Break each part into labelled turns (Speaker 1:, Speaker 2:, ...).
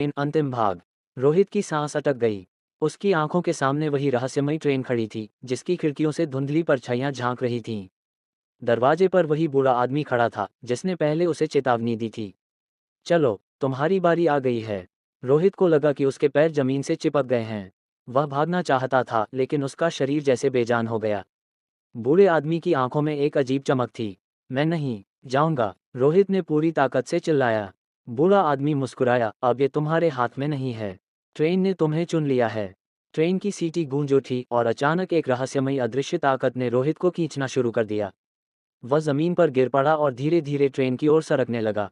Speaker 1: इन अंतिम भाग। रोहित की सांस अटक गई। उसकी आंखों के सामने वही रहस्यमयी ट्रेन खड़ी थी, जिसकी खिड़कियों से धुंधली परछाइयां झांक रही थीं। दरवाजे पर वही बूढ़ा आदमी खड़ा था, जिसने पहले उसे चेतावनी दी थी। चलो, तुम्हारी बारी आ गई है। रोहित को लगा कि उसके पैर जमीन से चिपक गए हैं। वह भागना चाहता था, लेकिन उसका शरीर जैसे बेजान हो गया। बूढ़े आदमी की आंखों में एक अजीब चमक थी। मैं नहीं जाऊंगा, रोहित ने पूरी ताकत से चिल्लाया। बूढ़ा आदमी मुस्कुराया, अब ये तुम्हारे हाथ में नहीं है। ट्रेन ने तुम्हें चुन लिया है। ट्रेन की सीटी गूंज उठी और अचानक एक रहस्यमयी अदृश्य ताकत ने रोहित को खींचना शुरू कर दिया। वह जमीन पर गिर पड़ा और धीरे धीरे ट्रेन की ओर सरकने लगा।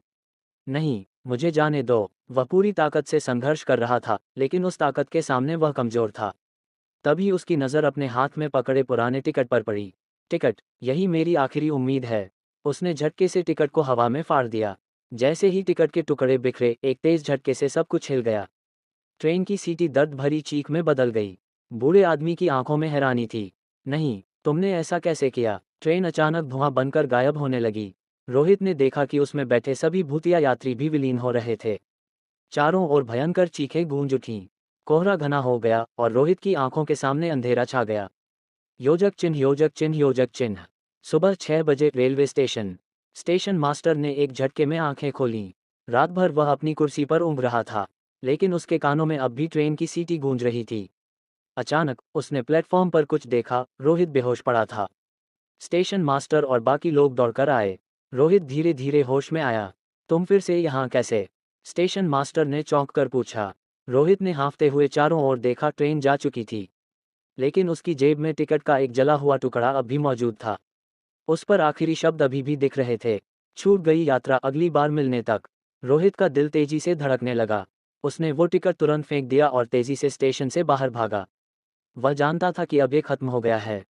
Speaker 1: नहीं, मुझे जाने दो। वह पूरी ताकत से संघर्ष कर रहा था, लेकिन उस ताकत के सामने वह कमजोर था। तभी उसकी नज़र अपने हाथ में पकड़े पुराने टिकट पर पड़ी। टिकट, यही मेरी आखिरी उम्मीद है। उसने झटके से टिकट को हवा में फाड़ दिया। जैसे ही टिकट के टुकड़े बिखरे, एक तेज झटके से सब कुछ हिल गया। ट्रेन की सीटी दर्द भरी चीख में बदल गई। बूढ़े आदमी की आंखों में हैरानी थी। नहीं, तुमने ऐसा कैसे किया? ट्रेन अचानक धुआं बनकर गायब होने लगी। रोहित ने देखा कि उसमें बैठे सभी भूतिया यात्री भी विलीन हो रहे थे। चारों ओर भयंकर चीखें गूंज उठीं। कोहरा घना हो गया और रोहित की आंखों के सामने अंधेरा छा गया। योजक चिन्ह, योजक चिन्ह, योजक चिन्ह। सुबह 6 बजे रेलवे स्टेशन। स्टेशन मास्टर ने एक झटके में आंखें खोलीं। रात भर वह अपनी कुर्सी पर ऊँघ रहा था, लेकिन उसके कानों में अब भी ट्रेन की सीटी गूंज रही थी। अचानक उसने प्लेटफॉर्म पर कुछ देखा। रोहित बेहोश पड़ा था। स्टेशन मास्टर और बाकी लोग दौड़कर आए। रोहित धीरे धीरे होश में आया। तुम फिर से यहाँ कैसे? स्टेशन मास्टर ने चौंक कर पूछा। रोहित ने हाँफते हुए चारों ओर देखा। ट्रेन जा चुकी थी, लेकिन उसकी जेब में टिकट का एक जला हुआ टुकड़ा अब भी मौजूद था। उस पर आखिरी शब्द अभी भी दिख रहे थे, छूट गई यात्रा, अगली बार मिलने तक। रोहित का दिल तेजी से धड़कने लगा। उसने वो टिकट तुरंत फेंक दिया और तेजी से स्टेशन से बाहर भागा। वह जानता था कि अब ये खत्म हो गया है।